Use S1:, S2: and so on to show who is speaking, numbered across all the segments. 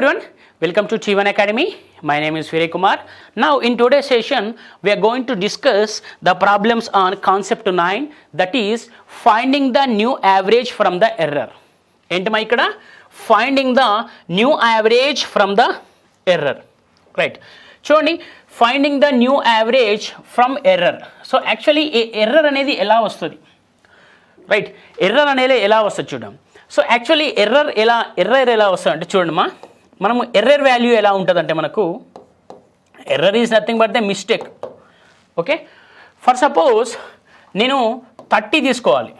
S1: everyone, welcome to T1 Academy. My name is Vinay Kumar. Now in today's session, we are going to discuss the problems on concept 9, that is finding the new average from the error. Entama ikkada finding the new average from the error. Right. చూడండి finding the new average from error. So actually error అనేది ఎలా వస్తుంది? Right, error అనేది ఎలా వస్తుంది చూద్దాం. So actually error ఎలా వస్తుంది అంటే చూడండి మనము ఎర్రర్ వాల్యూ ఎలా ఉంటుందంటే మనకు error is nothing but the mistake. Okay, for suppose నేను 30 తీసుకోవాలి.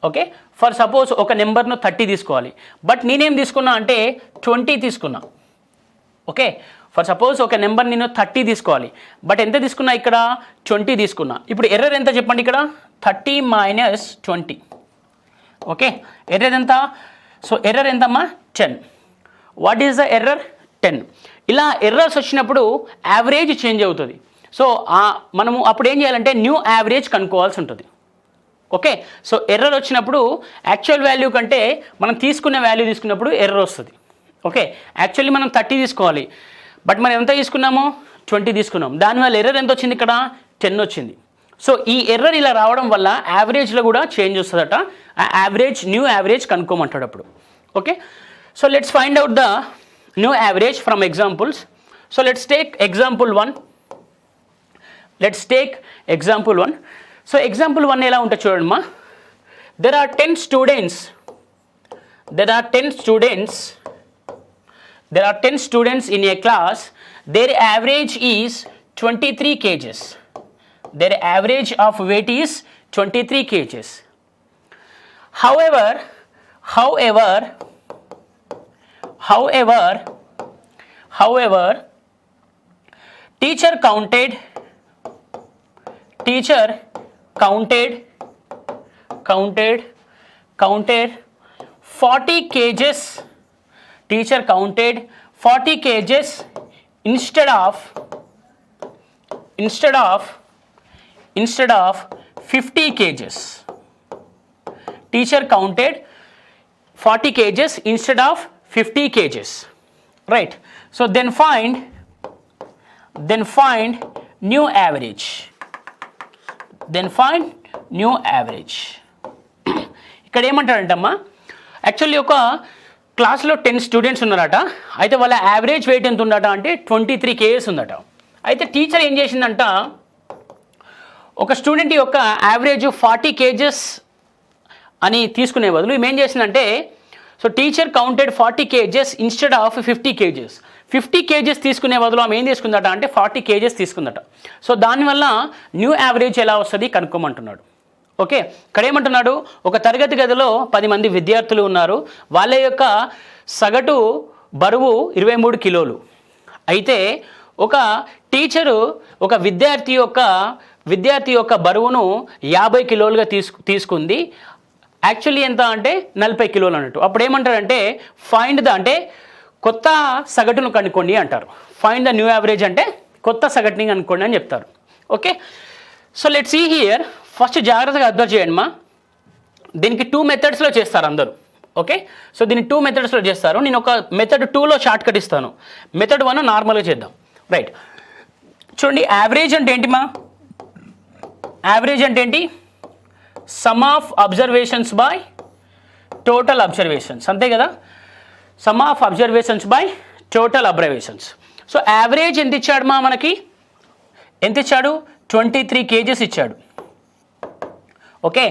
S1: ఓకే, ఫర్ సపోజ్ ఒక నెంబర్ను 30 తీసుకోవాలి, బట్ నేనేం తీసుకున్నా అంటే 20 తీసుకున్నా. ఓకే, ఫర్ సపోజ్ ఒక నెంబర్ నేను 30 తీసుకోవాలి, బట్ ఎంత తీసుకున్నా ఇక్కడ 20 తీసుకున్నా. ఇప్పుడు ఎర్రర్ ఎంత చెప్పండి ఇక్కడ? 30 మైనస్ 20. ఓకే, ఎర్రర్ ఎంత? సో ఎర్రర్ ఎంతమ్మా? 10. What is the error? 10. ఇలా ఎర్రర్స్ వచ్చినప్పుడు యావరేజ్ చేంజ్ అవుతుంది. సో మనము అప్పుడు ఏం చేయాలంటే న్యూ యావరేజ్ కనుక్కోవాల్సి ఉంటుంది. ఓకే, సో ఎర్రర్ వచ్చినప్పుడు యాక్చువల్ వాల్యూ కంటే మనం తీసుకునే వాల్యూ తీసుకున్నప్పుడు ఎర్రర్ వస్తుంది. ఓకే, యాక్చువల్లీ మనం 30 తీసుకోవాలి, బట్ మనం ఎంత తీసుకున్నాము? 20 తీసుకున్నాం. దానివల్ల ఎర్రర్ ఎంత వచ్చింది ఇక్కడ? 10 వచ్చింది. సో ఈ ఎర్రర్ ఇలా రావడం వల్ల యావరేజ్లో కూడా చేంజ్ వస్తుందట. ఆ యావరేజ్ న్యూ యావరేజ్ కనుక్కోమంటాడు అప్పుడు. Okay, so let's find out the new average from examples. So let's take example 1. So example 1 ఎలా ఉంటుంది చూడండి. There are 10 students in a class. Their average is 23 kgs. Their average of weight is 23 kgs. However, teacher counted 40 kgs. Teacher counted 40 kgs instead of 50 kgs. Teacher counted 40 kgs instead of 50 kgs. Right. So then find new average. ఇక్కడ ఏమంటారంటమ్మా, actually ఒక క్లాస్లో 10 students ఉన్నారట. అయితే వాళ్ళ average wait ఎంత ఉందట అంటే 23 kgs ఉందట. అయితే టీచర్ ఏం చేసిందంట, ఒక స్టూడెంట్ యొక్క యావరేజ్ 40 kgs అని తీసుకునే బదులు ఏం చేసిందంటే, so teacher counted 40 kgs instead of 50 kgs. 50 kgs తీసుకునే బదులు ఆమె ఏం తీసుకుందట అంటే 40 kgs తీసుకుందట. సో దానివల్ల న్యూ యావరేజ్ ఎలా వస్తుంది కనుక్కోమంటున్నాడు. ఓకే, ఇక్కడ ఏమంటున్నాడు, ఒక తరగతి గదిలో 10 మంది విద్యార్థులు ఉన్నారు. వాళ్ళ యొక్క సగటు బరువు 23 కిలోలు. అయితే ఒక టీచరు ఒక విద్యార్థి యొక్క బరువును 50 కిలోలుగా తీసుకుంది. యాక్చువల్లీ ఎంత అంటే 40 కిలోలు అన్నట్టు. అప్పుడు ఏమంటారంటే ఫైండ్ ద అంటే కొత్త సగటును కనుక్కోండి అంటారు. ఫైండ్ ద న్యూ యావరేజ్ అంటే కొత్త సగటుని కనుక్కోండి అని చెప్తారు. Okay, so let's see here. First జాగ్రత్తగా అబ్జర్వ్ చేయండి. దీనికి 2 మెథడ్స్లో చేస్తారు అందరూ. ఓకే, సో దీన్ని 2 మెథడ్స్లో చేస్తారు. నేను ఒక మెథడ్ 2లో షార్ట్ కట్ ఇస్తాను. మెథడ్ 1 నార్మల్గా చేద్దాం. రైట్, చూడండి యావరేజ్ అంటే ఏంటి? Some of observations by total observations, అంతే కదా. Some of observations by total observations. So average ఎంత ఇచ్చాడు మనకి? ఎంత ఇచ్చాడు? 23 kgs ఇచ్చాడు. ఓకే,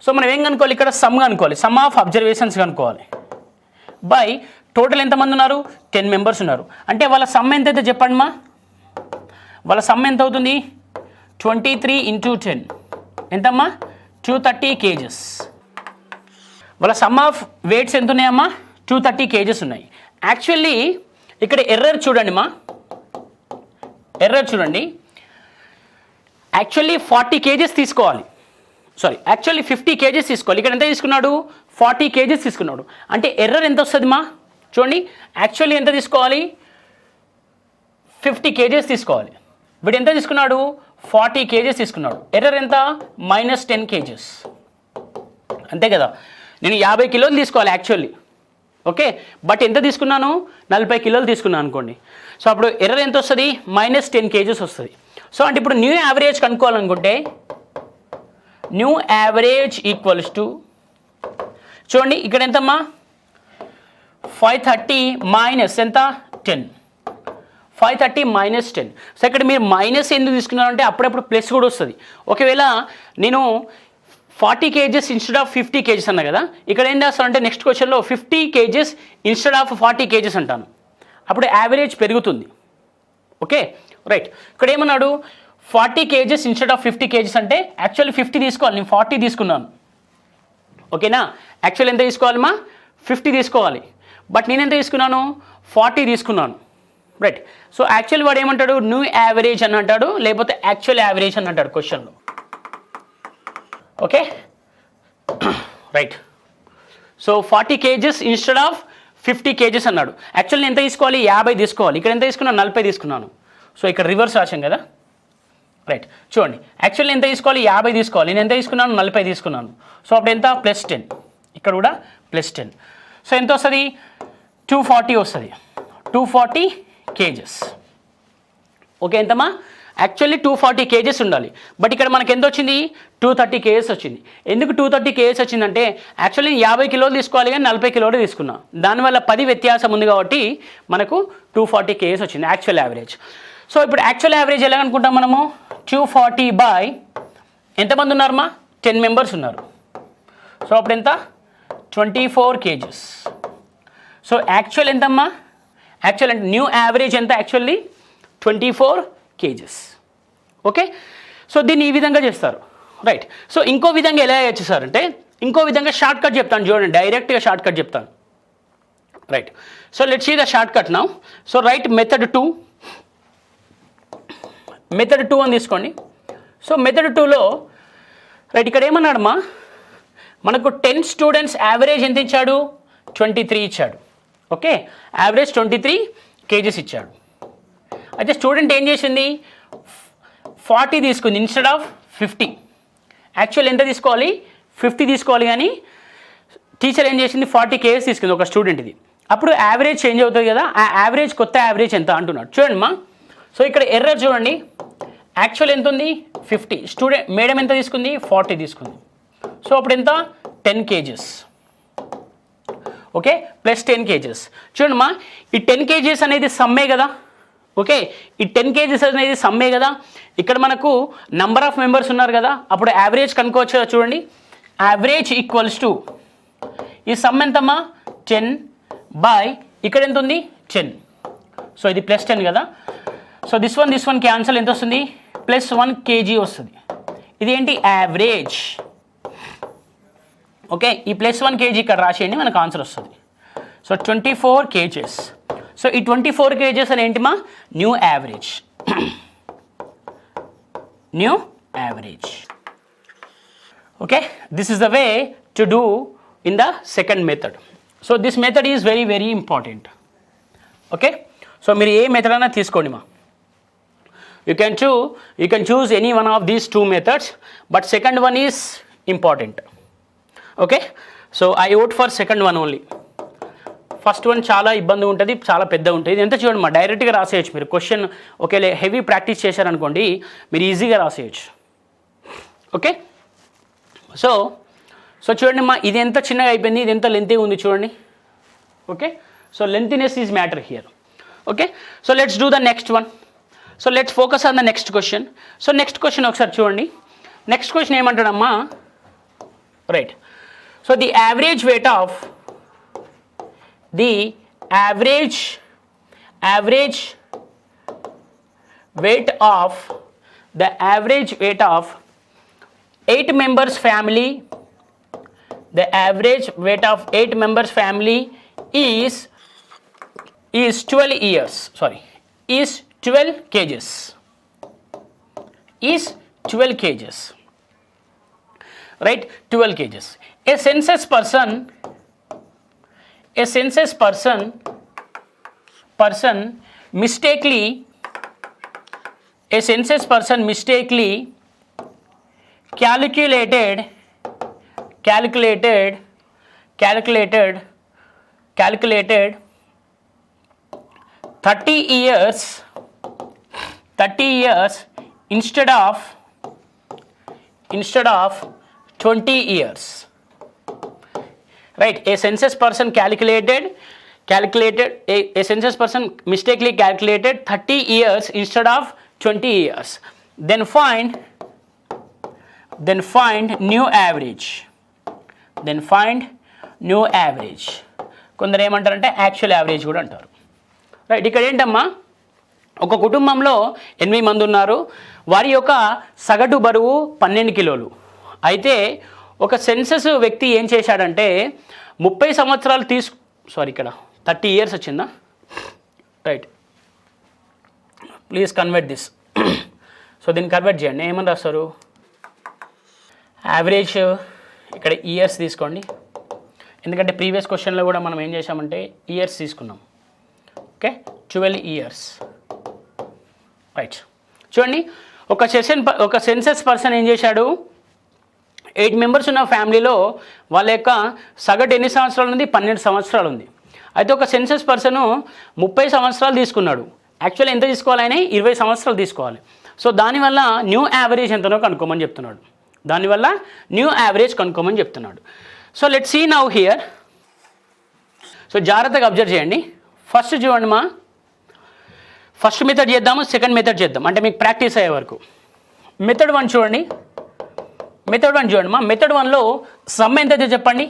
S1: సో మనం ఏం కనుక్కోవాలి ఇక్కడ? సమ్ కనుక్కోవాలి. సమ్ ఆఫ్ అబ్జర్వేషన్స్ కనుక్కోవాలి బై టోటల్ ఎంతమంది ఉన్నారు? 10 మెంబర్స్ ఉన్నారు. అంటే వాళ్ళ సమ్ ఎంత అయితే చెప్పండి వాళ్ళ సమ్ ఎంత అవుతుంది? 23 × 10 ఎంతమ్మా? 230 kgs. వాళ్ళ సమ్ ఆఫ్ వెయిట్స్ ఎంత ఉన్నాయమ్మా? 230 kgs ఉన్నాయి. యాక్చువల్లీ ఇక్కడ ఎర్రర్ చూడండి. యాక్చువల్లీ 40 kgs తీసుకోవాలి. యాక్చువల్లీ 50 kgs తీసుకోవాలి. ఇక్కడ ఎంత తీసుకున్నాడు? 40 kgs తీసుకున్నాడు. అంటే ఎర్రర్ ఎంత వస్తుంది చూడండి. యాక్చువల్లీ ఎంత తీసుకోవాలి? 50 kgs తీసుకోవాలి. వీడు ఎంత తీసుకున్నాడు? 40 kgs తీసుకున్నాడు. ఎర్రర్ ఎంత? -10 kgs. అంతే కదా. నేను 50 కిలోలు తీసుకోవాలి యాక్చువల్లీ. ఓకే, బట్ ఎంత తీసుకున్నాను, 40 కిలోలు తీసుకున్నాను అనుకోండి. సో అప్పుడు ఎర్రర్ ఎంత వస్తుంది, -10 kgs వస్తుంది. సో అంటే ఇప్పుడు న్యూ యావరేజ్ కనుక్కోవాలనుకుంటే న్యూ యావరేజ్ ఈక్వల్స్ టు, చూడండి ఇక్కడ ఎంతమ్మా, 530 మైనస్ ఎంత, 10. 530 మైనస్ 10. సో ఇక్కడ మీరు మైనస్ ఎందుకు తీసుకున్నారంటే అప్పుడప్పుడు ప్లస్ కూడా వస్తుంది. ఒకవేళ నేను 40 kgs ఇన్స్టెడ్ ఆఫ్ 50 kgs అన్నా కదా, ఇక్కడ ఏం చేస్తానంటే నెక్స్ట్ క్వశ్చన్లో 50 kgs ఇన్స్టెడ్ ఆఫ్ 40 kgs అంటాను, అప్పుడు యావరేజ్ పెరుగుతుంది. ఓకే రైట్, ఇక్కడ ఏమన్నాడు 40 kgs ఇన్స్టెడ్ ఆఫ్ 50 kgs అంటే యాక్చువల్లీ 50 తీసుకోవాలి, నేను 40 తీసుకున్నాను. ఓకేనా, యాక్చువల్ ఎంత తీసుకోవాలమ్మా, 50 తీసుకోవాలి, బట్ నేను ఎంత తీసుకున్నాను, 40 తీసుకున్నాను. రైట్, సో యాక్చువల్ వాడు ఏమంటాడు, న్యూ యావరేజ్ అని అంటాడు, లేకపోతే యాక్చువల్ యావరేజ్ అని అంటాడు క్వశ్చన్లో. Okay right, so 40 kgs instead of 50 kgs అన్నాడు. యాక్చువల్ నేను ఎంత తీసుకోవాలి, 50 తీసుకోవాలి, ఇక్కడ ఎంత తీసుకున్నాను, 40 తీసుకున్నాను. సో ఇక్కడ రివర్స్ రాశాం కదా. రైట్, చూడండి యాక్చువల్లీ ఎంత తీసుకోవాలి, 50 తీసుకోవాలి, నేను ఎంత తీసుకున్నాను, 40 తీసుకున్నాను. సో అప్పుడు ఎంత, +10, ఇక్కడ కూడా +10. సో ఎంత వస్తుంది, 240 వస్తుంది, 240 kgs. ఓకే ఎంతమ్మా, యాక్చువల్లీ 240 kgs ఉండాలి, బట్ ఇక్కడ మనకి ఎంత వచ్చింది, 230 kgs వచ్చింది. ఎందుకు 230 kgs వచ్చిందంటే యాక్చువల్లీ 50 కిలోలు తీసుకోవాలి కానీ 40 కిలోలు తీసుకున్నా, దానివల్ల 10 వ్యత్యాసం ఉంది కాబట్టి మనకు 240 kgs వచ్చింది యాక్చువల్ యావరేజ్. సో ఇప్పుడు యాక్చువల్ యావరేజ్ ఎలా అనుకుంటాం మనము, 240 బై ఎంతమంది ఉన్నారమ్మా, 10 మెంబర్స్ ఉన్నారు. సో అప్పుడు ఎంత, 24 kgs. సో యాక్చువల్ ఎంతమ్మా, యాక్చువల్ అంటే న్యూ యావరేజ్ ఎంత, యాక్చువల్లీ 24 kgs. ఓకే, సో దీన్ని ఈ విధంగా చేస్తారు. రైట్, సో ఇంకో విధంగా ఎలా చేస్తారంటే, ఇంకో విధంగా షార్ట్ కట్ చెప్తాను చూడండి, డైరెక్ట్గా షార్ట్ కట్ చెప్తాను. Right, so let's see the short cut now. So right method 2 అని తీసుకోండి. సో మెథడ్ 2లో రైట్ ఇక్కడ ఏమన్నాడమ్మా, మనకు 10 స్టూడెంట్స్ యావరేజ్ ఎంత ఇచ్చాడు, 23 ఇచ్చాడు. ఓకే, యావరేజ్ 23 kgs ఇచ్చాడు. అయితే స్టూడెంట్ ఏం చేసింది, 40 తీసుకుంది ఇన్స్టెడ్ ఆఫ్ 50. యాక్చువల్ ఎంత తీసుకోవాలి, 50 తీసుకోవాలి, కానీ టీచర్ ఏం చేసింది, 40 kgs తీసుకుంది ఒక స్టూడెంట్ ఇది. అప్పుడు యావరేజ్ చేంజ్ అవుతుంది కదా, ఆ యావరేజ్ కొత్త యావరేజ్ ఎంత అంటున్నాడు చూడండి మా. సో ఇక్కడ ఎర్రర్ చూడండి, యాక్చువల్ ఎంత ఉంది, 50, స్టూడెంట్ మేడం ఎంత తీసుకుంది, 40 తీసుకుంది. సో అప్పుడు ఎంత, 10 kgs. Okay, +10 kgs. చూడండి మా, ఈ 10 kgs అనేది సమ్మే కదా. ఓకే, ఈ 10 kgs అనేది సమ్మే కదా. ఇక్కడ మనకు నంబర్ ఆఫ్ మెంబర్స్ ఉన్నారు కదా, అప్పుడు యావరేజ్ కనుక్కోవచ్చు కదా. చూడండి యావరేజ్ ఈక్వల్స్ టు, ఈ సమ్ ఎంతమ్మా, 10 బై ఇక్కడ ఎంత ఉంది, 10. సో ఇది +10 కదా. సో దిస్ వన్ క్యాన్సల్, ఎంత వస్తుంది, +1 kg వస్తుంది. ఇది ఏంటి, యావరేజ్. ఓకే, ఈ +1 kg ఇక్కడ రాసేయండి, మనకు ఆన్సర్ వస్తుంది. So 24 kgs. సో ఈ 24 kgs అని ఏంటి మా, new average. New average. Okay, this is the way to do in the second method. So this method is very very important. Okay, so మీరు ఏ method అయినా తీసుకోండి మా. You can choose any one of these two methods, but second one is important. Okay, so I vote for second one only. First one చాలా ఇబ్బంది ఉంటుంది, చాలా పెద్ద ఉంటుంది. ఇది ఎంత చూడండి మా, డైరెక్ట్గా రాసేయచ్చు మీరు. క్వశ్చన్ ఒకవేళ హెవీ ప్రాక్టీస్ చేశారనుకోండి మీరు ఈజీగా రాసేయచ్చు. ఓకే, సో చూడండి మా, ఇది ఎంత చిన్నగా అయిపోయింది, ఇది ఎంత లెంతీ ఉంది చూడండి. Okay, so lengthiness is matter here. Okay, so let's do the next one. So let's focus on the next question. So next question ఒకసారి చూడండి. నెక్స్ట్ క్వశ్చన్ ఏమంటాడమ్మా, right, so the average weight of the average weight of 8 members family, the average weight of 8 members family is 12 years, sorry, is 12 kgs, is 12 kgs, right, 12 kgs. A census person mistakenly calculated calculated 30 years instead of 20 years. Right, a census person calculated a census person mistakenly calculated 30 years instead of 20 years. Then find new average. కొందరు ఏమంటారంటే actual average కూడా అంటారు. Right, ఇక్కడ ఏంటమ్మా, ఒక కుటుంబంలో 8 మంది ఉన్నారు. వారి యొక్క సగటు బరువు 12 కిలోలు. అయితే ఒక సెన్సస్ వ్యక్తి ఏం చేశాడంటే 30 సంవత్సరాలు ఇక్కడ 30 ఇయర్స్ వచ్చిందా? Right, please convert this. So దీన్ని కన్వర్ట్ చేయండి. ఏమని రాస్తారు? యావరేజ్ ఇక్కడ ఇయర్స్ తీసుకోండి, ఎందుకంటే ప్రీవియస్ క్వశ్చన్లో కూడా మనం ఏం చేసామంటే ఇయర్స్ తీసుకున్నాం. Okay, 12 years. రైట్, చూడండి, ఒక సెన్సస్ పర్సన్ ఏం చేశాడు, 8 మెంబర్స్ ఉన్న ఫ్యామిలీలో వాళ్ళ యొక్క సగటు ఎన్ని సంవత్సరాలు ఉంది? 12 సంవత్సరాలు ఉంది. అయితే ఒక సెన్సస్ పర్సను 30 సంవత్సరాలు తీసుకున్నాడు. యాక్చువల్లీ ఎంత తీసుకోవాలి? ఆయన 20 సంవత్సరాలు తీసుకోవాలి. సో దానివల్ల న్యూ యావరేజ్ ఎంతనో కనుక్కోమని చెప్తున్నాడు. So let's see now here. So జాగ్రత్తగా అబ్జర్వ్ చేయండి. ఫస్ట్ చూడండి మా, ఫస్ట్ మెథడ్ చేద్దాము, సెకండ్ మెథడ్ చేద్దాం, అంటే మీకు ప్రాక్టీస్ అయ్యే వరకు. మెథడ్ 1 చూడండి మా. మెథడ్ 1లో సమ్ ఎంత అయితే చెప్పండి.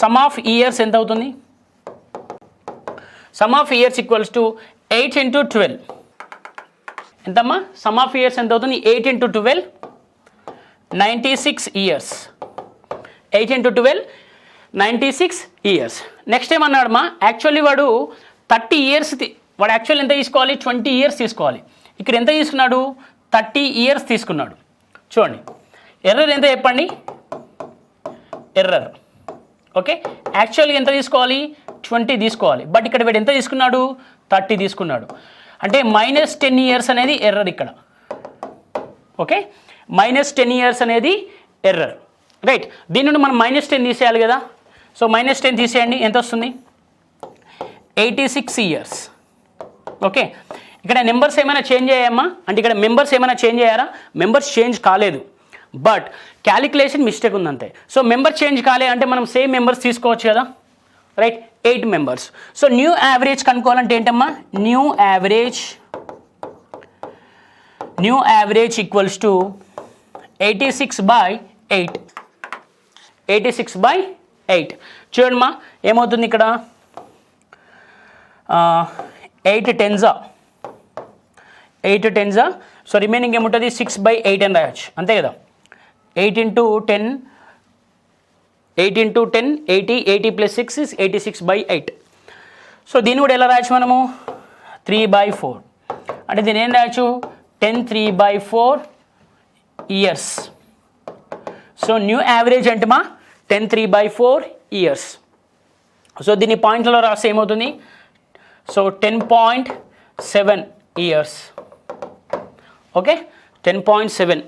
S1: సమ్ ఆఫ్ ఇయర్స్ ఎంత అవుతుంది? Some of years equals to 8 into 12. ఎంతమ్మా? సమ్ ఆఫ్ ఇయర్స్ ఎంత అవుతుంది? 8 into 12, 96 years. 8 into 12, 96 years. Next ఏమన్నాడు మా, యాక్చువల్లీ వాడు 30 ఇయర్స్ వాడు యాక్చువల్ ఎంత తీసుకోవాలి? 20 ఇయర్స్ తీసుకోవాలి. ఇక్కడ ఎంత తీసుకున్నాడు? 30 ఇయర్స్ తీసుకున్నాడు. చూడండి, ఎర్రర్ ఎంత చెప్పండి? ఎర్రర్ ఓకే, యాక్చువల్గా ఎంత తీసుకోవాలి? 20 తీసుకోవాలి. బట్ ఇక్కడ వీడు ఎంత తీసుకున్నాడు? 30 తీసుకున్నాడు. అంటే -10 ఇయర్స్ అనేది ఎర్రర్ ఇక్కడ. ఓకే, -10 ఇయర్స్ అనేది ఎర్రర్. రైట్, దీని నుండి మనం -10 తీసేయాలి కదా. సో -10 తీసేయండి, ఎంత వస్తుంది? 86 ఇయర్స్. ఓకే, ఇక్కడ నెంబర్స్ ఏమైనా చేంజ్ అయ్యాయమ్మా? అంటే ఇక్కడ మెంబర్స్ ఏమైనా చేంజ్ అయ్యారా? మెంబర్స్ చేంజ్ కాలేదు, బట్ క్యాలిక్యులేషన్ మిస్టేక్ ఉందంతే. సో మెంబర్ చేంజ్ కాలే అంటే మనం సేమ్ మెంబర్స్ తీసుకోవచ్చు కదా. Right, 8 members. So new average కనుక్కోవాలంటే ఏంటమ్మా? New average equals to 86/8. 86/8. చూడమ్మా, ఏమవుతుంది ఇక్కడ? 8 టెన్జా. సో రిమైనింగ్ ఏముంటుంది? 6/8 అని రాయొచ్చు, అంతే కదా. 8 into 10, 80 + 6 is 86/8. సో దీన్ని కూడా ఎలా రాయొచ్చు మనము? 3/4. అంటే దీన్ని ఏం రాయొచ్చు? 10 3/4 ఇయర్స్. సో న్యూ యావరేజ్ అంటే మా 10 3/4 ఇయర్స్. సో దీన్ని పాయింట్లలో రాస్తే ఏమవుతుంది? So 10.7 years. ఓకే, 10.7.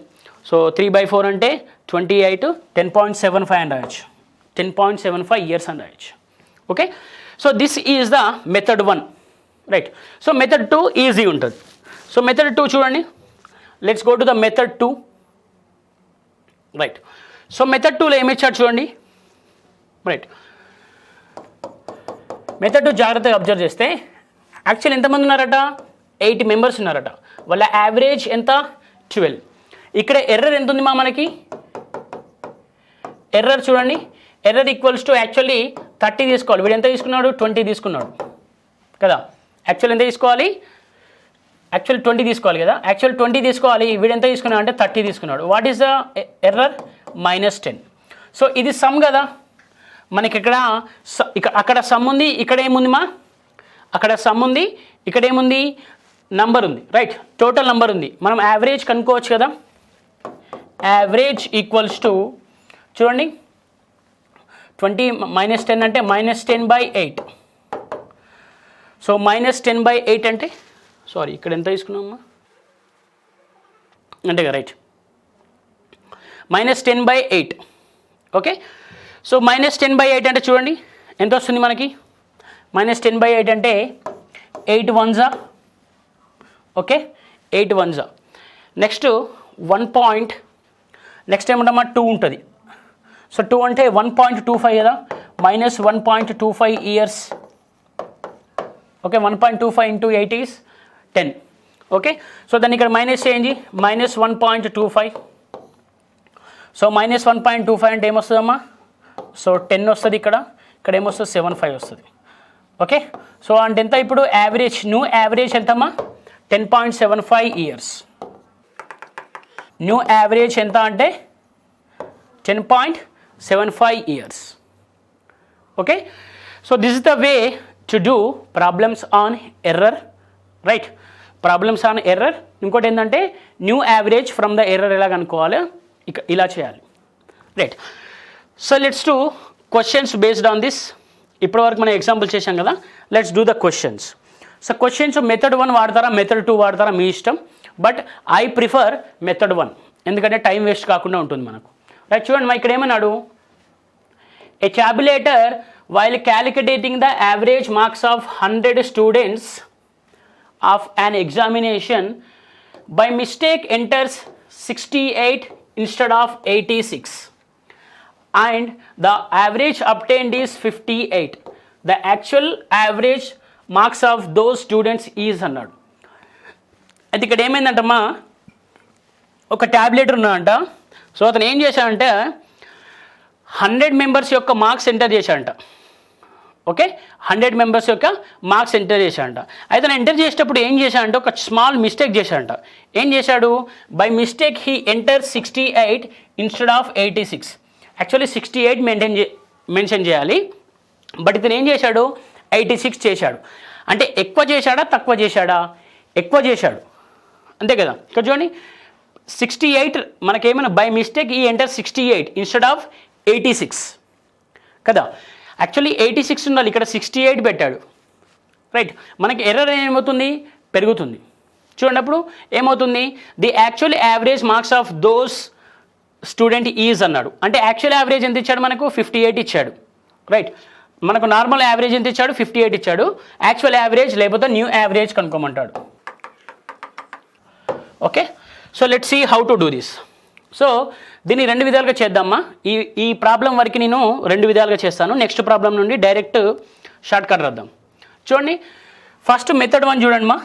S1: సో 3/4 అంటే 28, 10.75 అని రాయొచ్చు, 10.75 ఇయర్స్ అని రాయొచ్చు. Okay, so this is the method 1. Right, so method 2 easy ఉంటుంది. సో మెథడ్ 2 చూడండి, let's go to the method 2. Right, so method 2లో ఏమి ఇచ్చాడు చూడండి. రైట్, మెథడ్ 2 జాగ్రత్తగా అబ్జర్వ్ చేస్తే యాక్చువల్ ఎంతమంది ఉన్నారట? 8 మెంబర్స్ ఉన్నారట. వాళ్ళ యావరేజ్ ఎంత? 12. ఇక్కడ ఎర్రర్ ఎంత ఉంది మా మనకి? ఎర్రర్ చూడండి, ఎర్రర్ ఈక్వల్స్ టు యాక్చువల్లీ 30 తీసుకోవాలి. వీడు ఎంత తీసుకున్నాడు? 20 తీసుకున్నాడు కదా. యాక్చువల్ ఎంత తీసుకోవాలి? యాక్చువల్ 20 తీసుకోవాలి కదా. యాక్చువల్ 20 తీసుకోవాలి, వీడు ఎంత తీసుకున్నాడు అంటే 30 తీసుకున్నాడు. What is the error? -10. So ఇది సమ్ కదా మనకి. ఇక్కడ అక్కడ సమ్ ఉంది, ఇక్కడ ఏముంది మా? అక్కడ సమ్ ఉంది, ఇక్కడ ఏముంది? నంబర్ ఉంది. రైట్, టోటల్ నంబర్ ఉంది. మనం యావరేజ్ కనుక్కోవచ్చు కదా. యావరేజ్ ఈక్వల్స్ టు చూడండి, 20 -10 అంటే -10/8. సో -10/8 అంటే సారీ ఇక్కడ ఎంత తీసుకున్నామమ్మా అంటే రైట్, -10/8. ఓకే, సో -10/8 అంటే చూడండి ఎంత వస్తుంది మనకి? -10/8 అంటే 8 1s, okay, 8 1s. Next 1 point, next ఏమంటామా 2 ఉంటుంది. సో 2 అంటే 1.25 కదా, -1.25 years, okay. 1.25 into 8 is 10, okay. So దాన్ని ఇక్కడ మైనస్ చేయండి, -1.25. సో -1.25 అంటే ఏమొస్తుందమ్మా? సో 10 వస్తుంది, ఇక్కడ ఏమొస్తుంది 75 వస్తుంది, ఓకే. సో అంటే ఎంత ఇప్పుడు యావరేజ్, న్యూ యావరేజ్ ఎంతమ్మా? 10.75 ఇయర్స్. న్యూ యావరేజ్ ఎంత అంటే 10.75 years, okay. So this is the way to do problems on error, right? Problems on error. ఇంకోటి ఏంటంటే new average from the error ఎలా కనుక్కోవాలి, ఇలా చేయాలి, right? So let's do questions based on this. ఇప్పటివరకు మనం ఎగ్జాంపుల్ చేశాం కదా, let's do the questions. So questions method 1 వాడతారా, మెథడ్ 2 వాడతారా, మీ ఇష్టం. బట్ ఐ ప్రిఫర్ మెథడ్ 1, ఎందుకంటే టైం వేస్ట్ కాకుండా ఉంటుంది మనకు, రైట్? చూడండి మా ఇక్కడ ఏమన్నాడు, a tabulator while calculating the average marks of 100 students of an examination by mistake enters 68 instead of 86 and the average obtained is 58. The actual average marks of those students is అన్నాడు. అయితే ఇక్కడ ఏమైందంటమ్మా, ఒక tablet ఉన్నాడంట. So అతను ఏం చేశాడంటే 100 members యొక్క marks enter చేశాడంట, ఓకే. 100 మెంబర్స్ యొక్క మార్క్స్ ఎంటర్ చేశాడంట. అయితే నేను ఎంటర్ చేసేటప్పుడు ఏం చేశాడంటే ఒక స్మాల్ మిస్టేక్ చేశాడంట. ఏం చేశాడు? By mistake he enter 68 instead of 86. Actually 68 mention చేయాలి, బట్ ఇతను ఏం చేశాడు? 86 చేశాడు. అంటే ఎక్కువ చేశాడా తక్కువ చేశాడా? ఎక్కువ చేశాడు, అంతే కదా. ఇక్కడ చూడండి 68 మనకేమైనా బై మిస్టేక్ ఈ ఎంటర్ 68 ఇన్స్టెడ్ ఆఫ్ 86 కదా. యాక్చువల్లీ 86 ఉండాలి, ఇక్కడ 68 పెట్టాడు, రైట్? మనకి ఎర్రర్ ఏమవుతుంది? పెరుగుతుంది. చూడండి అప్పుడు ఏమవుతుంది? The actual average marks of those student is అన్నాడు. అంటే యాక్చువల్ యావరేజ్ ఎంత ఇచ్చాడు మనకు? 58 ఇచ్చాడు, రైట్? మనకు నార్మల్ యావరేజ్ ఎంత ఇచ్చాడు? 58 ఇచ్చాడు. యాక్చువల్ యావరేజ్ లేకపోతే న్యూ యావరేజ్ కనుక్కోమంటాడు, okay. So let's see how to do this. So దీన్ని 2 విధాలుగా చేద్దామా. ఈ ప్రాబ్లం వరకు నేను 2 విధాలుగా చేస్తాను. నెక్స్ట్ ప్రాబ్లం నుండి డైరెక్ట్ షార్ట్ కట్ రాద్దాం. చూడండి ఫస్ట్ మెథడ్ 1 చూడండి మా.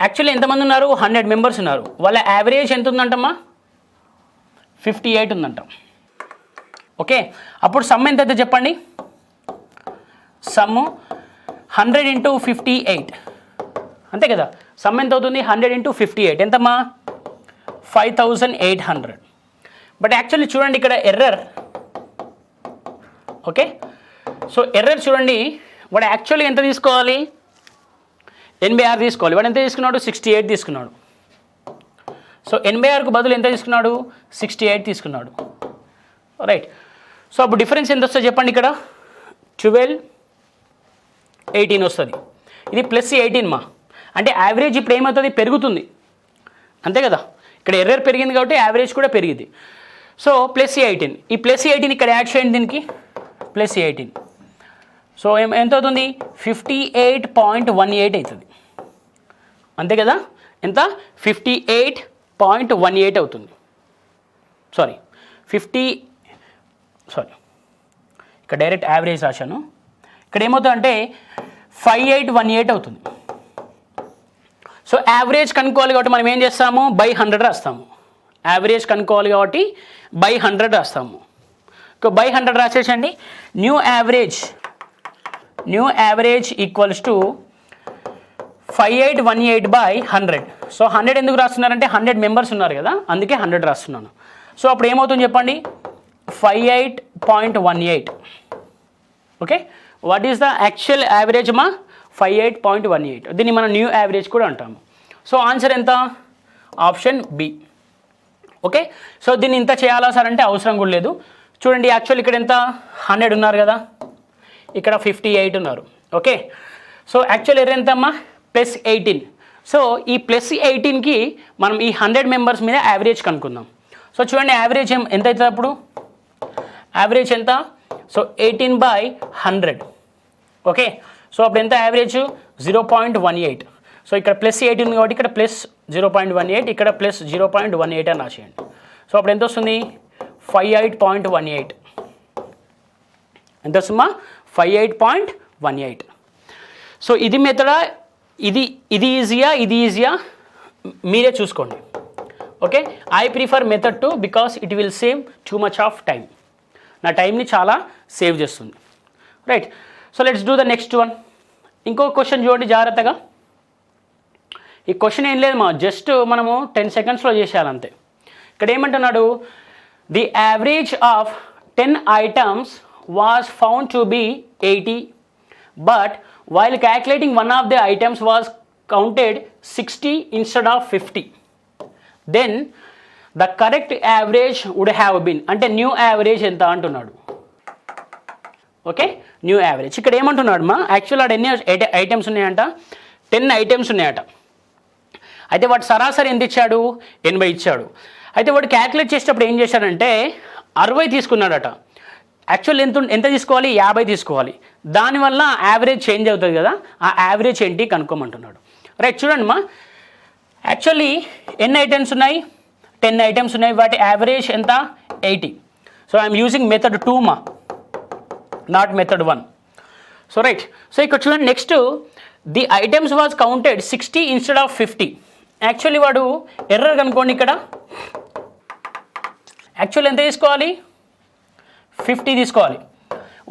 S1: యాక్చువల్లీ ఎంతమంది ఉన్నారు? 100 మెంబర్స్ ఉన్నారు. వాళ్ళ యావరేజ్ ఎంత ఉందంటమ్మా? 58 ఉందంట, ఓకే. అప్పుడు సమ్ ఎంత అయితే చెప్పండి? సమ్ 100 ఇంటూ 58, అంతే కదా. సమ్ ఎంత అవుతుంది? 100 ఇంటూ 58 ఎంతమ్మా? 5800. బట్ యాక్చువల్లీ చూడండి ఇక్కడ ఎర్రర్, ఓకే. సో ఎర్రర్ చూడండి, వాడు యాక్చువల్లీ ఎంత తీసుకోవాలి? 86 తీసుకోవాలి. వాడు ఎంత తీసుకున్నాడు? 68 తీసుకున్నాడు. సో 86కు బదులు ఎంత తీసుకున్నాడు? 68 తీసుకున్నాడు, రైట్? సో అప్పుడు డిఫరెన్స్ ఎంత వస్తుంది చెప్పండి? ఇక్కడ 12 18 వస్తుంది. ఇది +18 మా. అంటే యావరేజ్ ఇప్పుడు ఏమవుతుంది? పెరుగుతుంది, అంతే కదా. ఇక్కడ ఎర్రర్ పెరిగింది కాబట్టి యావరేజ్ కూడా పెరిగింది. సో +18, ఈ +18 ఇక్కడ యాడ్ చేయండి దీనికి, +18. సో ఎంత అవుతుంది? 58.18 అవుతుంది, అంతే కదా. ఎంత? 58.18 అవుతుంది. సారీ ఇక్కడ డైరెక్ట్ యావరేజ్ రాశాను. ఇక్కడ ఏమవుతుందంటే 5818 అవుతుంది. సో యావరేజ్ కనుక్కోవాలి కాబట్టి మనం ఏం చేస్తాము? బై 100 రాస్తాము. యావరేజ్ కనుక్కోవాలి కాబట్టి బై 100 రాస్తాము. బై 100 రాసేసండి. New average equals to 5818 by 100. So 100 ఎందుకు రాస్తున్నారంటే 100 మెంబర్స్ ఉన్నారు కదా, అందుకే 100 రాస్తున్నాను. సో అప్పుడు ఏమవుతుంది చెప్పండి? 58.18, okay. What is the actual average మా? 58.18. దీన్ని మనం న్యూ యావరేజ్ కూడా అంటాము. సో ఆన్సర్ ఎంత? Option B, okay. సో దీన్ని ఇంత చేయాలా సార్ అంటే అవసరం కూడా లేదు. చూడండి యాక్చువల్ ఇక్కడ ఎంత? 100 ఉన్నారు కదా, ఇక్కడ 58 ఉన్నారు, ఓకే. సో యాక్చువల్ ఎర్ర ఎంత అమ్మా? +18. సో ఈ +18కి మనం ఈ 100 మెంబర్స్ మీద యావరేజ్ కనుక్కుందాం. సో చూడండి యావరేజ్ ఎంత అవుతుంది అప్పుడు? యావరేజ్ ఎంత? సో 18/100. ఓకే, సో అప్పుడు ఎంత యావరేజ్ 0.18. సో ఇక్కడ ప్లస్ 18 ఉంది కాబట్టి ఇక్కడ ప్లస్ 0.18, ఇక్కడ ప్లస్ 0.18 అని రాసేయండి. సో అప్పుడు ఎంత వస్తుంది 58.18. ఎంత వస్తుందా 58.18. సో ఇది మెథడా, ఇది ఈజీయా మీరే చూసుకోండి. Okay, I prefer method 2 because it will save too much of time. నా టైంని చాలా సేవ్ చేస్తుంది. Right, so let's do the next one. ఇంకో క్వశ్చన్ చూడండి జాగ్రత్తగా. ఈ క్వశ్చన్ ఏం లేదు జస్ట్ మనము 10 సెకండ్స్లో చేసేయాలి అంతే. ఇక్కడ ఏమంటున్నాడు, the average of 10 items was found to be 80, but while calculating one of the items was counted 60 instead of 50. Then the correct average would have been, అంటే న్యూ యావరేజ్ ఎంత అంటున్నాడు. ఓకే, న్యూ యావరేజ్ ఇక్కడ ఏమంటున్నాడు actual ఆడ ఎన్ని items ఉన్నాయంట, 10 items ఉన్నాయట. అయితే వాడు సరాసరి ఎంత ఇచ్చాడు, 80 ఇచ్చాడు. అయితే వాడు క్యాల్కులేట్ చేసేటప్పుడు ఏం చేశాడంటే 60 తీసుకున్నాడట. యాక్చువల్ ఎంత తీసుకోవాలి, 50 తీసుకోవాలి. దానివల్ల యావరేజ్ చేంజ్ అవుతుంది కదా, ఆ యావరేజ్ ఏంటి కనుక్కోమంటున్నాడు. రైట్, చూడండి యాక్చువల్లీ ఎన్ని ఐటమ్స్ ఉన్నాయి, 10 items ఉన్నాయి. వాటి యావరేజ్ ఎంత 80. So I'm using method 2 not method 1. So right, so ఇక్కడ చూడండి next, the items was counted 60 instead of 50. Actually వాడు ఎర్రర్ కనుక్కోండి. ఇక్కడ యాక్చువల్ ఎంత తీసుకోవాలి, 50 తీసుకోవాలి.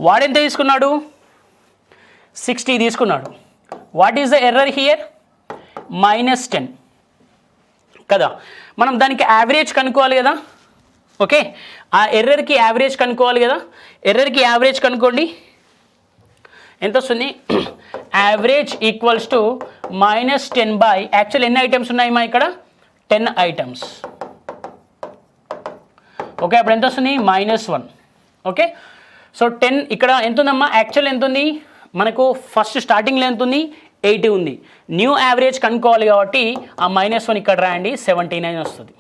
S1: వాడు ఎంత తీసుకున్నాడు, 60 తీసుకున్నాడు. What is the error here, -10 కదా. మనం దానికి యావరేజ్ కనుక్కోవాలి కదా. ఓకే, ఆ ఎర్రర్కి యావరేజ్ కనుక్కోవాలి కదా. ఎర్రర్కి యావరేజ్ కనుక్కోండి, ఎంత వస్తుంది, average equals to -10 by, actual ఎన్ని ఐటమ్స్ ఉన్నాయి ఇక్కడ 10 items. ఓకే, అప్పుడు ఎంత వస్తుంది -1. ఓకే, సో 10 ఇక్కడ ఎంత ఉందమ్మా, యాక్చువల్ ఎంత ఉంది మనకు, ఫస్ట్ స్టార్టింగ్లో ఎంత ఉంది 80 ఉంది. న్యూ యావరేజ్ కనుక్కోవాలి కాబట్టి ఆ -1 ఇక్కడ రాయండి, 79 వస్తుంది.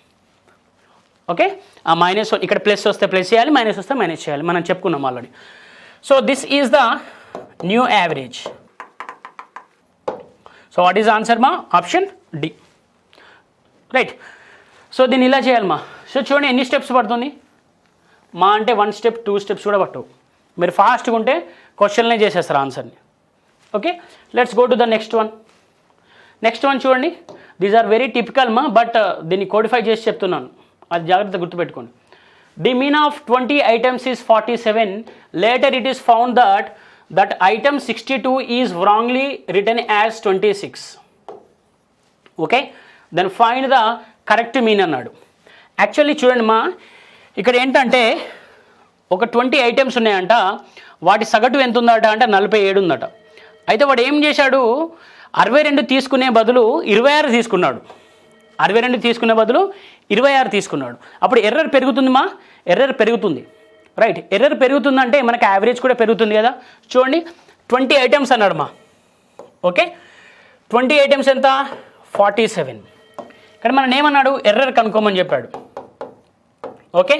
S1: ఓకే, ఆ -1 ఇక్కడ ప్లస్ వస్తే ప్లస్ చేయాలి, మైనస్ వస్తే మైనస్ చేయాలి, మనం చెప్పుకున్నాం already. So this is the new average. So what is answer option D. Right, so దీన్ని ఇలా చేయాలి సో చూడండి ఎన్ని స్టెప్స్ పడుతుంది అంటే 1 step 2 steps కూడా పట్టవు. మీరు ఫాస్ట్గా ఉంటే క్వశ్చన్లే చేసేస్తారు ఆన్సర్ని. Okay, let's go to the next one. Next one చూడండి, these are very typical but దీన్ని కోడిఫై చేసి చెప్తున్నాను, అది జాగ్రత్త గుర్తుపెట్టుకోండి. The mean of 20 items is 47. Later it is found that item 62 is wrongly written as 26. Okay, then find the correct mean అన్నాడు. Actually చూడండి ఇక్కడ ఏంటంటే ఒక 20 items ఉన్నాయంట, వాటి సగటు ఎంత ఉందట అంటే 47 ఉందట. అయితే వాడు ఏం చేశాడు, 62 తీసుకునే బదులు 26 తీసుకున్నాడు. 62 తీసుకునే బదులు 26 తీసుకున్నాడు. అప్పుడు ఎర్రర్ పెరుగుతుంది ఎర్రర్ పెరుగుతుంది. రైట్, ఎర్రర్ పెరుగుతుందంటే మనకు యావరేజ్ కూడా పెరుగుతుంది కదా. చూడండి 20 items అన్నాడు ఓకే, 20 items ఎంత 47. ఇక్కడ మనం ఏమన్నాడు, ఎర్రర్ కనుక్కోమని చెప్పాడు. Okay,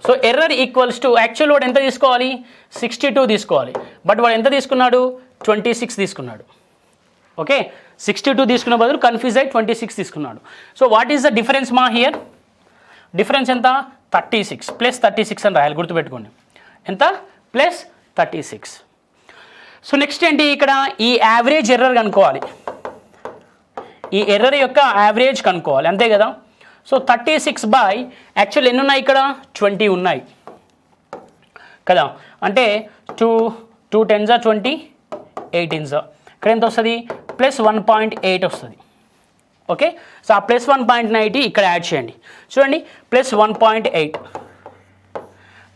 S1: so error equals to, actual వాడు ఎంత తీసుకోవాలి 62 తీసుకోవాలి, బట్ వాడు ఎంత తీసుకున్నాడు 26 తీసుకున్నాడు. ఓకే, 62 తీసుకున్న బదులు కన్ఫ్యూజ్ అయ్యి 26 తీసుకున్నాడు. So what is the difference here, difference ఎంత 36 ప్లస్ 36 అని రాయాలి, గుర్తుపెట్టుకోండి. ఎంత ప్లస్ 36. సో నెక్స్ట్ ఏంటి, ఇక్కడ ఈ యావరేజ్ ఎర్రర్ కనుక్కోవాలి, ఈ ఎర్రర్ యొక్క యావరేజ్ కనుక్కోవాలి, అంతే కదా. సో 36 బై యాక్చువల్ ఎన్ని ఉన్నాయి ఇక్కడ 20 ఉన్నాయి కదా, అంటే 2 10s 20 18s, ఇక్కడ ఎంత వస్తుంది ప్లస్ 1.8 వస్తుంది. ఓకే, సో ఆ ప్లస్ 1.9 ఇక్కడ యాడ్ చేయండి. చూడండి ప్లస్ 1.8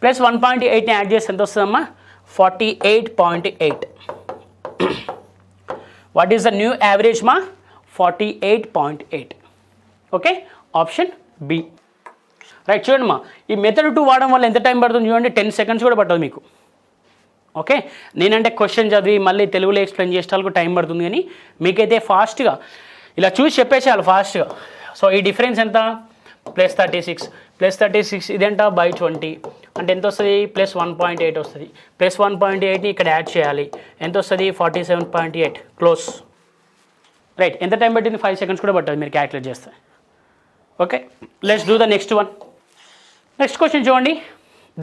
S1: ప్లస్ 1.8ని యాడ్ చేస్తే ఎంత వస్తుందమ్మా 48.8. What is the new average 48.8. Okay, option B. Right, చూడండి ఈ మెథడ్ 2 వాడడం వల్ల ఎంత టైం పడుతుంది చూడండి, 10 seconds కూడా పట్టదు మీకు. ఓకే, నేనంటే క్వశ్చన్ చదివి మళ్ళీ తెలుగులో ఎక్స్ప్లెయిన్ చేసేటానికి టైం పడుతుంది, కానీ మీకైతే ఫాస్ట్గా ఇలా చూసి చెప్పేసేయాలి ఫాస్ట్గా. సో ఈ డిఫరెన్స్ ఎంత ప్లస్ 36 ప్లస్ 36 ఇదేంట బై 20 అంటే ఎంత వస్తుంది ప్లస్ 1.8 వస్తుంది. ప్లస్ 1.8ని ఇక్కడ యాడ్ చేయాలి, ఎంత వస్తుంది 47.8 క్లోజ్. రైట్, ఎంత టైం పట్టింది 5 సెకండ్స్ కూడా పట్టదు మీరు క్యాలిక్యులేట్ చేస్తే. Okay, let's do the next one. Next question చూడండి.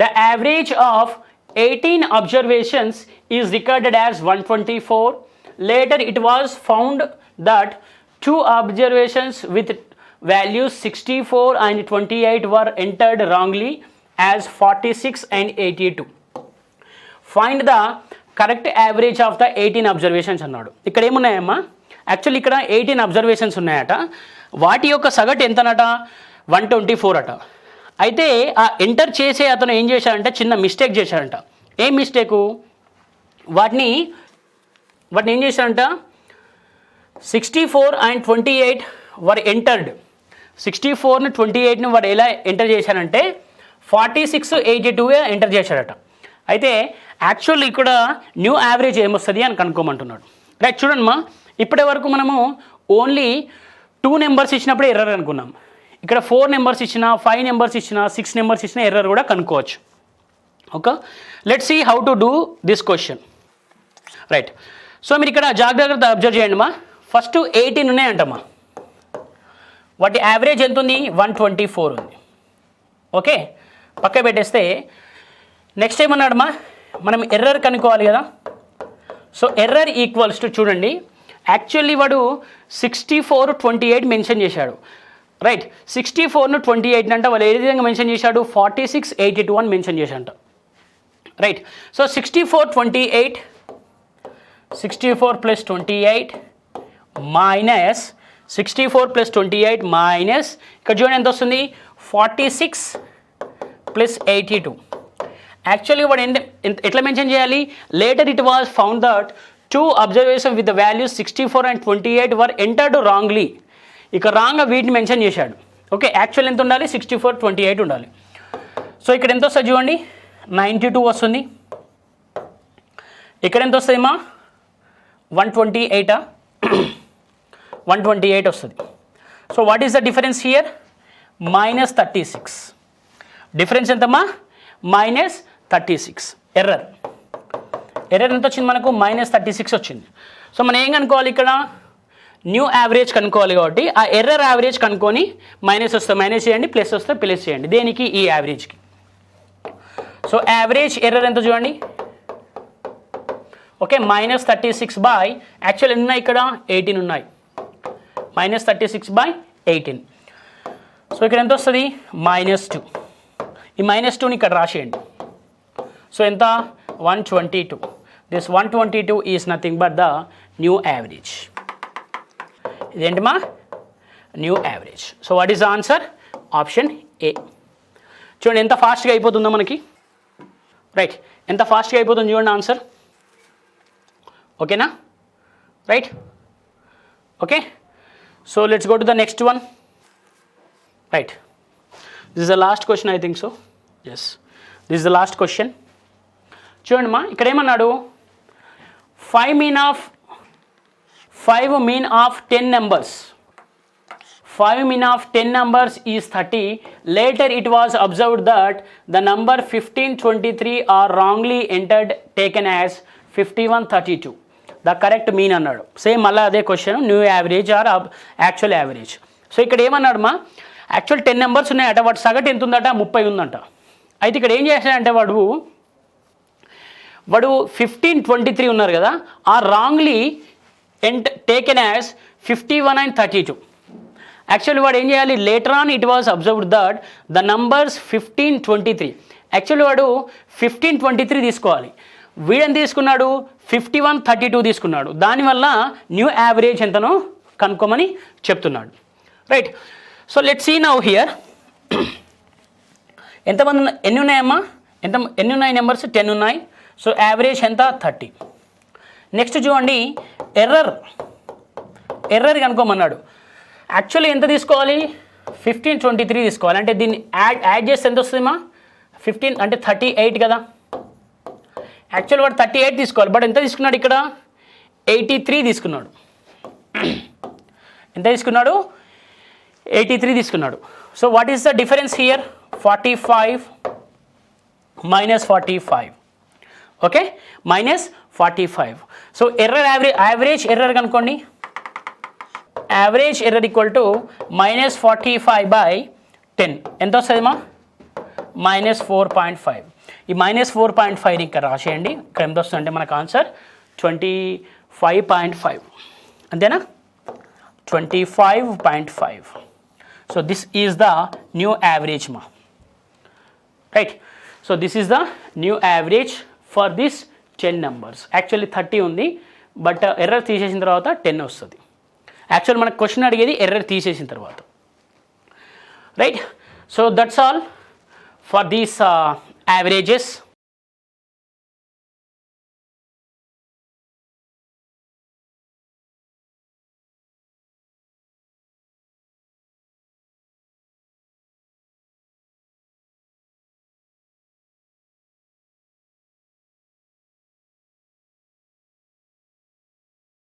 S1: The average of 18 observations is recorded as 124. Later it was found that 2 observations with values 64 and 28 were entered wrongly as 46 and 82. Find the correct average of the 18 observations అన్నాడు. ఇక్కడ ఏమున్నాయమ్మా, actually ఇక్కడ 18 observations ఉన్నాయట, వాటి యొక్క సగటు ఎంతనట 124 అట. అయితే ఆ ఎంటర్ చేసే అతను ఏం చేశాడంటే చిన్న మిస్టేక్ చేశాడంట. ఏం మిస్టేకు, వాటిని ఏం చేశాడంట 64 and 28 వర్ ఎంటర్డ్. 64ని 28ని వాడు ఎలా ఎంటర్ చేశాడంటే 46 82 ఎంటర్ చేశాడట. అయితే యాక్చువల్ ఇక్కడ న్యూ యావరేజ్ ఏమొస్తుంది అని కనుక్కోమంటున్నాడు. రైట్, చూడండి మా ఇప్పటి వరకు మనము ఓన్లీ 2 నెంబర్స్ ఇచ్చినప్పుడే ఎర్రర్ అనుకున్నాం. ఇక్కడ 4 నెంబర్స్ ఇచ్చినా 5 నెంబర్స్ ఇచ్చినా 6 నెంబర్స్ ఇచ్చినా ఎర్రర్ కూడా కనుక్కోవచ్చు. Okay, let's see how to do this question. Right, so మీరు ఇక్కడ జాగ్రత్త అబ్జర్వ్ చేయండి మా. ఫస్ట్ 18 ఉన్నాయంటమ్మా, వాటి యావరేజ్ ఎంత ఉంది 124 ఉంది. ఓకే, పక్క పెట్టేస్తే నెక్స్ట్ ఏమన్నాడమ్మా, మనం ఎర్రర్ కనుక్కోవాలి కదా. సో ఎర్రర్ ఈక్వల్స్ టు చూడండి, యాక్చువల్లీ వాడు 64 28 మెన్షన్ చేశాడు. రైట్, 64ను 28 అంటే వాళ్ళు ఏ విధంగా మెన్షన్ చేశాడు 46 82 అని మెన్షన్ చేశాడు. Right, so 64 plus 28 minus 64 plus 28 minus ఇక్కడ చూడండి ఎంత వస్తుంది 46 ప్లస్ 82. యాక్చువల్లీ వాడు ఎట్లా మెన్షన్ చేయాలి, later it was found that 2 observation with the values 64 and 28 were entered wrongly. ఇక రాంగ్గా వీటిని మెన్షన్ చేశాడు. ఓకే, యాక్చువల్ ఎంత ఉండాలి 64 28 ఉండాలి. సో ఇక్కడ ఎంత వస్తుంది చూడండి 92 వస్తుంది. ఇక్కడ ఎంత వస్తుంది మా 128 128 వస్తుంది. So what is the difference here -36. Difference ఎంతమ్మా -36. ఎర్రర్ ఎంత వచ్చింది మనకు -36 వచ్చింది. సో మనం ఏం కనుక్కోవాలి ఇక్కడ న్యూ యావరేజ్ కనుక్కోవాలి కాబట్టి ఆ ఎర్రర్ యావరేజ్ కనుక్కొని మైనస్ వస్తే మైనస్ చేయండి, ప్లస్ వస్తే ప్లస్ చేయండి. దేనికి ఈ యావరేజ్కి. సో యావరేజ్ ఎర్రర్ ఎంత చూడండి. ఓకే, -36 బై యాక్చువల్ ఎన్ని ఉన్నాయి ఇక్కడ 18 ఉన్నాయి, -36 బై 18. సో ఇక్కడ ఎంత వస్తుంది -2. ఈ -2ని ఇక్కడ రాసేయండి. సో ఎంత 122. This 122 is nothing but the new average. ఇదేంటిమా new average. So what is the answer option A. చూడండి ఎంత ఫాస్ట్గా అయిపోతుందో మనకి. రైట్, ఎంత ఫాస్ట్గా అయిపోతుంది చూడండి ఆన్సర్. ఓకేనా, right. Okay, so let's go to the next one. Right, this is the last question I think so. Yes, this is the last question. చూడండి మా ఇక్కడ ఏమన్నాడు 5 mean of 10 numbers. 5 mean of 10 numbers is 30. Later it was observed that the number 15 23 are wrongly entered taken as 51 32. The correct mean అన్నాడు. Same మళ్ళీ అదే question, new average are actual average. So ఇక్కడ ఏమన్నాడు మా యాక్చువల్ 10 నెంబర్స్ ఉన్నాయట, వాటి సగటు ఎంత ఉందట 30 ఉందంట. అయితే ఇక్కడ ఏం చేశాడంటే వాడు 15 23 ఉన్నారు కదా, ఆ wrongly taken as 51 and 32. Actually వాడు ఏం చేయాలి, later on it was observed that the numbers 15 23. Actually వాడు 15 23 తీసుకోవాలి, వీడని తీసుకున్నాడు 51 32 తీసుకున్నాడు. దానివల్ల న్యూ యావరేజ్ ఎంతనో కనుక్కోమని చెప్తున్నాడు. Right, so let's see now here ఎంతమంది ఎన్ని ఉన్నాయమ్మా, ఎన్ని ఉన్నాయి నెంబర్స్ 10 ఉన్నాయి. సో యావరేజ్ ఎంత 30. నెక్స్ట్ చూడండి ఎర్రర్ కనుక్కోమన్నాడు. యాక్చువల్లీ ఎంత తీసుకోవాలి 15 23 తీసుకోవాలి. అంటే దీన్ని యాడ్ చేస్తే ఎంత వస్తుందమ్మా 15 అంటే 38 కదా. యాక్చువల్ వాడు 38 తీసుకోవాలి, బట్ ఎంత తీసుకున్నాడు ఇక్కడ 83 తీసుకున్నాడు. ఎంత తీసుకున్నాడు 83 తీసుకున్నాడు. So what is the difference here? 45 minus 45. Okay, minus 45. So error average error కనుక్కోండి. యావరేజ్ ఎర్రర్ ఈక్వల్ టు -45/10 ఎంత వస్తుంది మా? -4.5. ఈ -4.5 ఇక్కడ రాసేయండి. ఇక్కడ ఎంత వస్తుందంటే మనకు ఆన్సర్ 25.5. అంతేనా? 25.5. So this is the new average మా, right. So this is the new average for this 10 numbers. Actually 30 ఉంది, బట్ ఎర్రర్ తీసేసిన తర్వాత 10 వస్తుంది. యాక్చువల్ మనకు క్వశ్చన్ అడిగేది ఎర్రర్ తీసేసిన తర్వాత, right. So that's all for these averages.